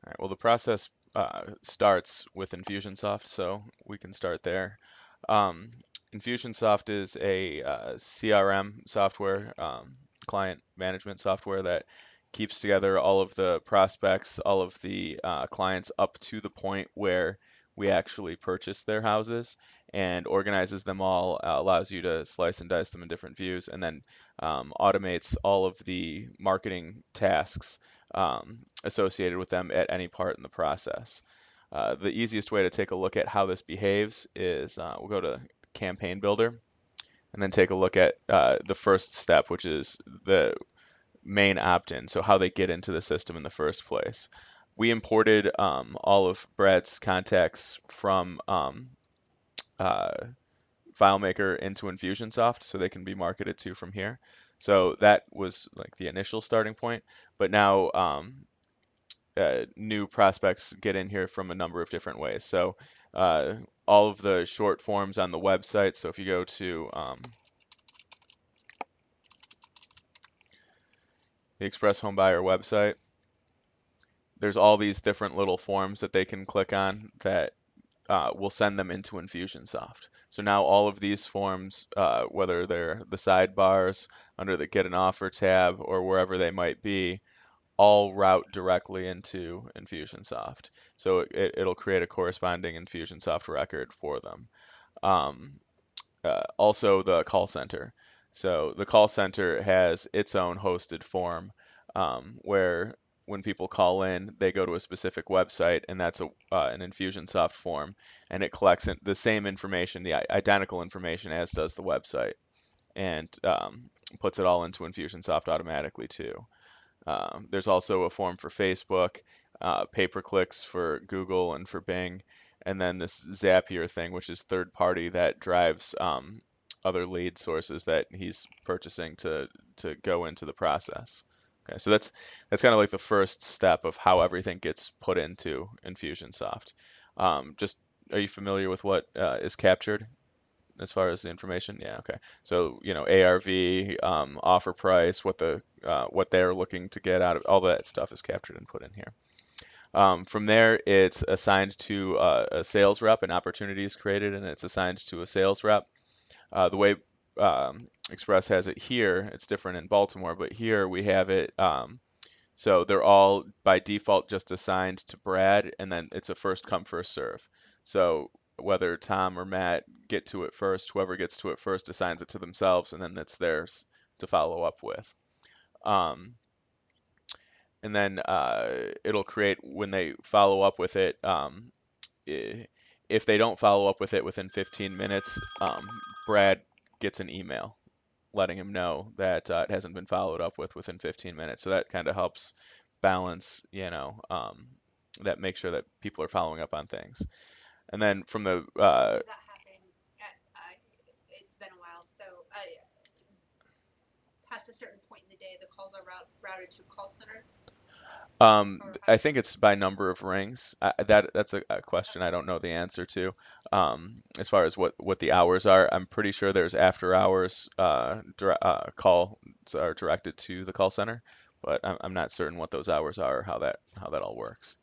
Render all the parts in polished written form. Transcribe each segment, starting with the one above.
All right, well, the process starts with Infusionsoft, so we can start there. Um, Infusionsoft is a CRM software, client management software that keeps together all of the prospects, all of the clients up to the point where we actually purchase their houses and organizes them all, allows you to slice and dice them in different views, and then automates all of the marketing tasks associated with them at any part in the process. The easiest way to take a look at how this behaves is we'll go to Campaign Builder and then take a look at the first step, which is the main opt-in, so how they get into the system in the first place. We imported all of Brad's contacts from uh, FileMaker into Infusionsoft so they can be marketed to from here. So that was like the initial starting point. But now new prospects get in here from a number of different ways. So uh, all of the short forms on the website. So if you go to the Express Home Buyer website, there's all these different little forms that they can click on that will send them into Infusionsoft. So now all of these forms, whether they're the sidebars under the Get an Offer tab or wherever they might be, all route directly into Infusionsoft. So it'll create a corresponding Infusionsoft record for them. Um, Also, the call center. So the call center has its own hosted form where when people call in, they go to a specific website, and that's an Infusionsoft form, and it collects the same information, the identical information as does the website, and puts it all into Infusionsoft automatically too. There's also a form for Facebook, pay-per-clicks for Google and for Bing, and then this Zapier thing, which is third party that drives other lead sources that he's purchasing to go into the process. Okay, so that's kind of like the first step of how everything gets put into Infusionsoft. Just are you familiar with what is captured as far as the information? Yeah, okay. So, ARV, offer price, what they're looking to get out of all that stuff is captured and put in here. From there, it's assigned to a sales rep, an opportunity is created, and it's assigned to a sales rep. The way Express has it here, it's different in Baltimore, but here we have it. So they're all by default just assigned to Brad, and then it's a first come, first serve. So whether Tom or Matt get to it first, whoever gets to it first assigns it to themselves, and then it's theirs to follow up with. Um, and then it'll create when they follow up with it. If they don't follow up with it within 15 minutes, Brad gets an email letting him know that it hasn't been followed up with within 15 minutes. So that kind of helps balance, that make sure that people are following up on things. And then from the Does that happen at, it's been a while, so past a certain point in the day, the calls are routed to a call center, or how I does think it's by number of rings. That's a question I okay. don't know the answer to. As far as what the hours are, I'm pretty sure there's after hours calls are directed to the call center, but I'm not certain what those hours are or how that all works.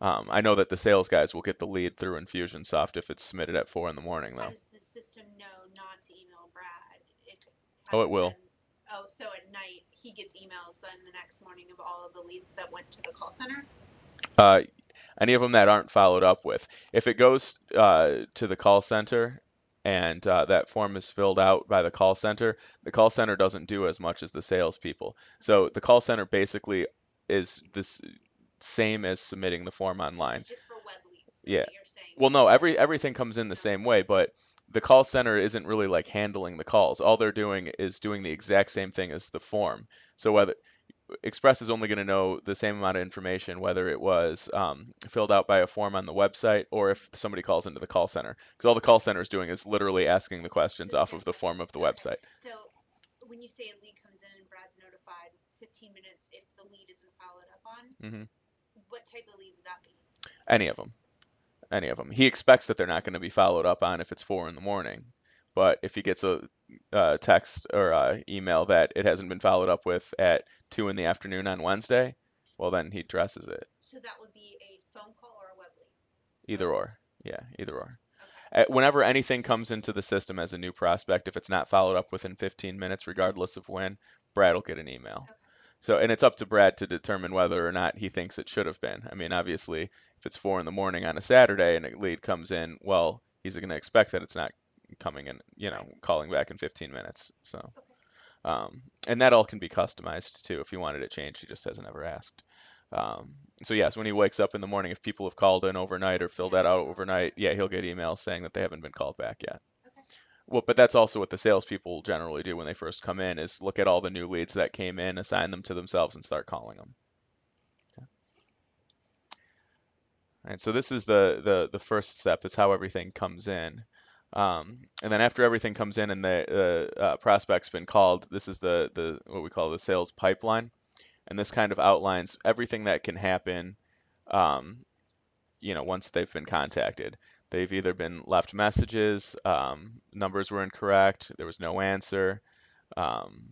I know that the sales guys will get the lead through Infusionsoft if it's submitted at 4 in the morning, How though. does the system know not to email Brad if it Oh, it hasn't will. been? Oh, so at night he gets emails then the next morning of all of the leads that went to the call center. Uh, any of them that aren't followed up with. If it goes to the call center and that form is filled out by the call center doesn't do as much as the salespeople. Okay, So the call center basically is this same as submitting the form this online. is just for web leads, is Yeah. what you're saying. Well, It's no, not for everything comes in the no. same way, but the call center isn't really like handling the calls. All they're doing is doing the exact same thing as the form. So whether Express is only going to know the same amount of information whether it was filled out by a form on the website or if somebody calls into the call center. Because all the call center is doing is literally asking the questions The off same of the form questions. of the Okay, website. so when you say a lead comes in and Brad's notified 15 minutes if the lead isn't followed up on, Hmm. what type of lead would that be? Any of them. Any of them. He expects that they're not going to be followed up on if it's 4 in the morning. But if he gets a text or email that it hasn't been followed up with at 2 in the afternoon on Wednesday, well, then he addresses it. So that would be a phone call or a web lead? Either Or or. Yeah, either or. okay, Whenever anything comes into the system as a new prospect, if it's not followed up within 15 minutes, regardless of when, Brad will get an email. okay, So, and it's up to Brad to determine whether or not he thinks it should have been. I mean, obviously, if it's 4 in the morning on a Saturday and a lead comes in, well, he's going to expect that it's not coming in, right, calling back in 15 minutes. So, okay, and that all can be customized too. If he wanted it changed, he just hasn't ever asked. So yes, when he wakes up in the morning, if people have called in overnight or filled yeah, that out emails. overnight, yeah, he'll get emails saying that they haven't been called back yet. Okay, Well, but that's also what the salespeople generally do when they first come in is look at all the new leads that came in, assign them to themselves, and start calling them. Right, so this is the first step. That's how everything comes in. And then after everything comes in and the prospect's been called, this is the what we call the sales pipeline. And this kind of outlines everything that can happen, um, once they've been contacted. They've either been left messages, numbers were incorrect, there was no answer, um,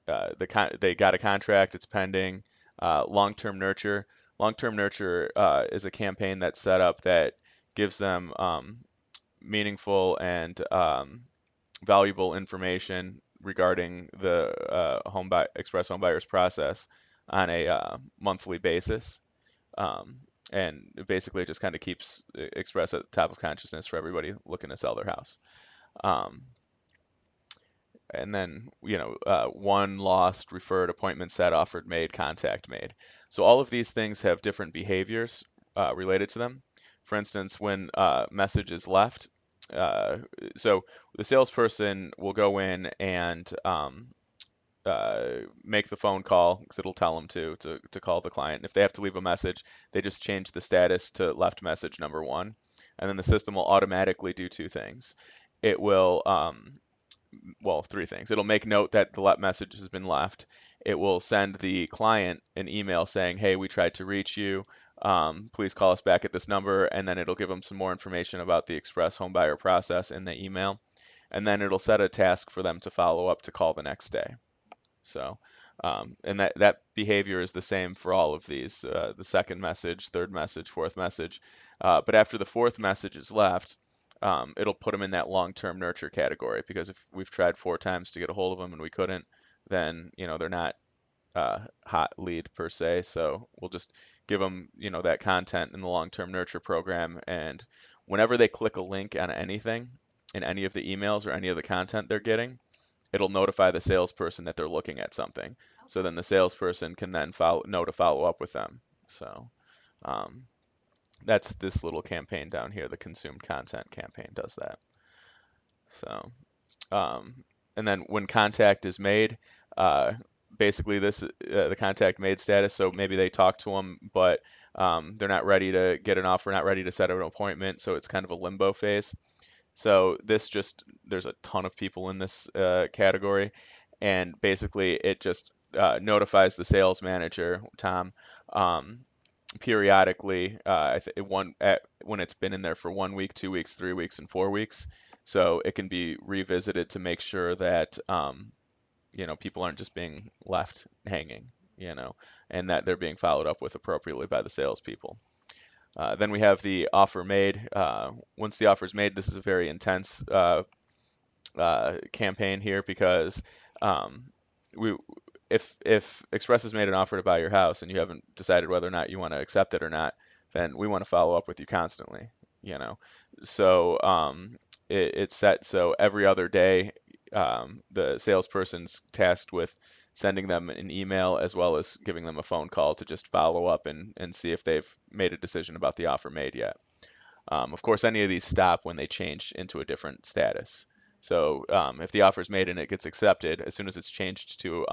they got a contract, it's pending. Long-term nurture. Long-term nurture is a campaign that's set up that gives them meaningful and valuable information regarding the express home buyers process on a monthly basis. Um, and basically, it just kind of keeps Express at the top of consciousness for everybody looking to sell their house. Um, and then, one lost, referred, appointment set, offered, made, contact made. So all of these things have different behaviors related to them. For instance, when message is left, uh, so the salesperson will go in and make the phone call because it'll tell them to call the client. If they have to leave a message, they just change the status to left message number one, and then the system will automatically do two things. It will, well, three things. It'll make note that the left message has been left. It will send the client an email saying, "Hey, we tried to reach you. Please call us back at this number," and then it'll give them some more information about the express home buyer process in the email, and then it'll set a task for them to follow up to call the next day. So, and that behavior is the same for all of these, the second message, third message, fourth message. But after the fourth message is left, it'll put them in that long-term nurture category because if we've tried 4 times to get a hold of them and we couldn't, then, they're not hot lead per se. So we'll just give them, that content in the long-term nurture program. And whenever they click a link on anything in any of the emails or any of the content they're getting, it'll notify the salesperson that they're looking at something. So okay, then the salesperson can then know to follow up with them. So um, that's this little campaign down here. The consumed content campaign does that. So um, and then when contact is made, uh, basically this the contact made status. So maybe they talk to them, but they're not ready to get an offer, not ready to set up an appointment. So it's kind of a limbo phase. So there's a ton of people in this category, and basically it just notifies the sales manager, Tom, um, periodically, when it's been in there for 1 week, 2 weeks, 3 weeks, and 4 weeks. So it can be revisited to make sure that people aren't just being left hanging, and that they're being followed up with appropriately by the salespeople. Then we have the offer made. Once the offer is made, this is a very intense campaign here because um, we if Express has made an offer to buy your house and you haven't decided whether or not you want to accept it or not, then we want to follow up with you constantly. You know, so it's set so every other day the salesperson's tasked with sending them an email as well as giving them a phone call to just follow up and see if they've made a decision about the offer made yet. Of course, any of these stop when they change into a different status. So if the offer is made and it gets accepted, as soon as it's changed to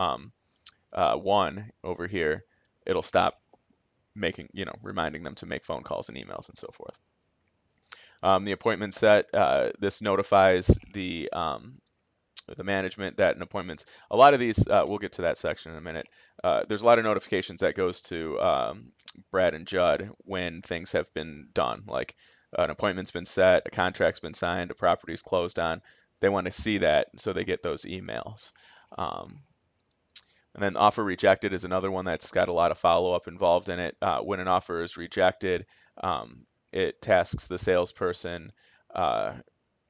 one over here, it'll stop making, reminding them to make phone calls and emails and so forth. The appointment set, this notifies the management that an appointment's. A lot of these, we'll get to that section in a minute. There's a lot of notifications that goes to Brad and Judd when things have been done, like an appointment's been set, a contract's been signed, a property's closed on. They want to see that, so they get those emails. Um, And then offer rejected is another one that's got a lot of follow-up involved in it. When an offer is rejected, it tasks the salesperson uh,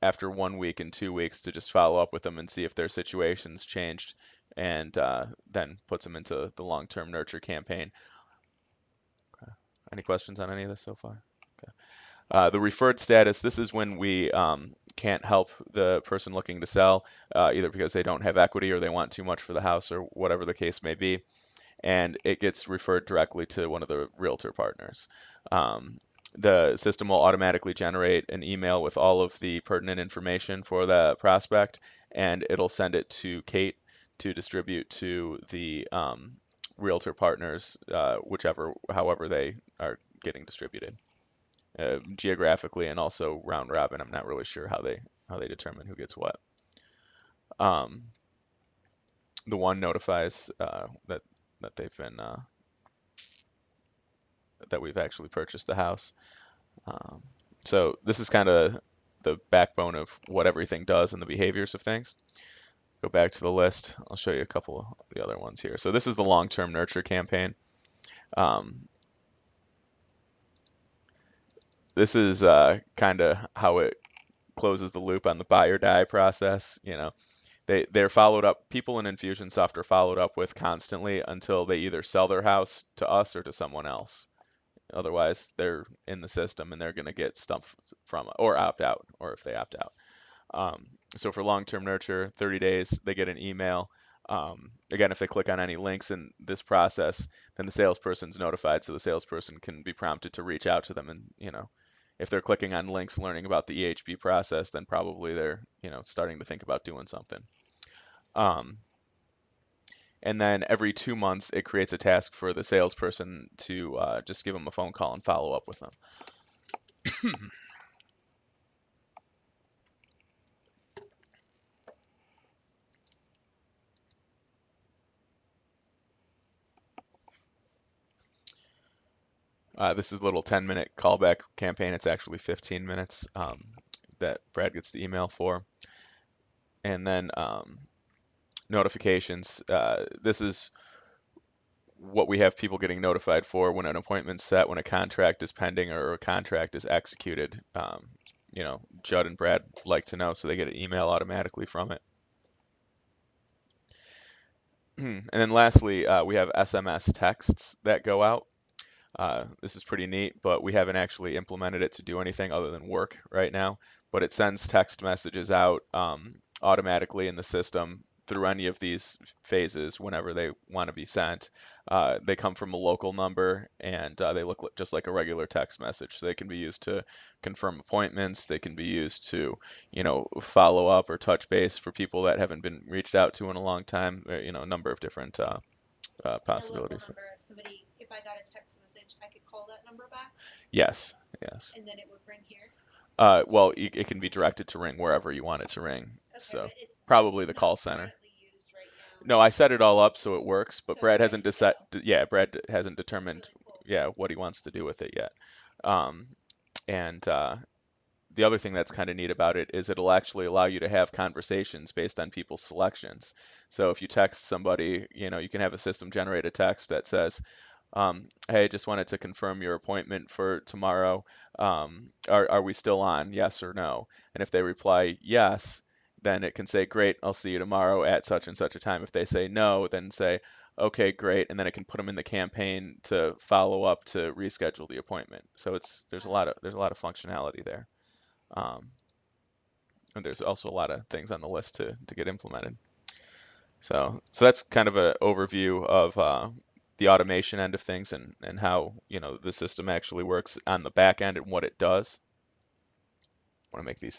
after 1 week and 2 weeks to just follow up with them and see if their situation's changed, and then puts them into the long-term nurture campaign. Any questions on any of this so far? Okay. The referred status, this is when we can't help the person looking to sell, either because they don't have equity or they want too much for the house or whatever the case may be, and it gets referred directly to one of the realtor partners. The system will automatically generate an email with all of the pertinent information for the prospect, and it'll send it to Kate to distribute to the realtor partners, however they are getting distributed, geographically and also round robin. I'm not really sure how they determine who gets what. Um, the one notifies that they've been that we've actually purchased the house. Um, so this is kind of the backbone of what everything does and the behaviors of things. Go back to the list. I'll show you a couple of the other ones here. So this is the long-term nurture campaign. Um, this is kind of how it closes the loop on the buy or die process. They're followed up. People in Infusionsoft are followed up with constantly until they either sell their house to us or to someone else. Otherwise, they're in the system and they're going to get stuff from it or opt out, or if they opt out. So for long-term nurture, 30 days, they get an email. Again, if they click on any links in this process, then the salesperson's notified, so the salesperson can be prompted to reach out to them. And if they're clicking on links, learning about the EHB process, then probably they're starting to think about doing something. Um, and then every 2 months, it creates a task for the salesperson to just give them a phone call and follow up with them. This is a little 10-minute callback campaign. It's actually 15 minutes that Brad gets the email for. And then notifications. This is what we have people getting notified for when an appointment's set, when a contract is pending, or a contract is executed. Judd and Brad like to know, so they get an email automatically from it. And then lastly, we have SMS texts that go out. This is pretty neat, but we haven't actually implemented it to do anything other than work right now. But it sends text messages out automatically in the system through any of these phases whenever they want to be sent. They come from a local number, and they look just like a regular text message. So they can be used to confirm appointments. They can be used to, follow up or touch base for people that haven't been reached out to in a long time. A number of different And a local possibilities. number, if I got a text message, I could call that number back Yes, yes. and then it would ring here. Well, it can be directed to ring wherever you want it to ring. Okay, So but probably it's the not call center. currently used right now. No, I set it all up so it works, but So it's Brad ready hasn't to go. decided. Yeah, Brad hasn't That's determined. really cool. Yeah, what he wants to do with it yet. Um, and the other thing that's kind of neat about it is it'll actually allow you to have conversations based on people's selections. So if you text somebody, you can have a system generate a text that says, hey, just wanted to confirm your appointment for tomorrow. Are we still on? Yes or no? And if they reply yes, then it can say, great, I'll see you tomorrow at such and such a time. If they say no, then say, okay, great, and then it can put them in the campaign to follow up to reschedule the appointment. So there's a lot of functionality there. Um, and there's also a lot of things on the list to get implemented. So that's kind of an overview of the automation end of things, and how the system actually works on the back end and what it does. I want to make these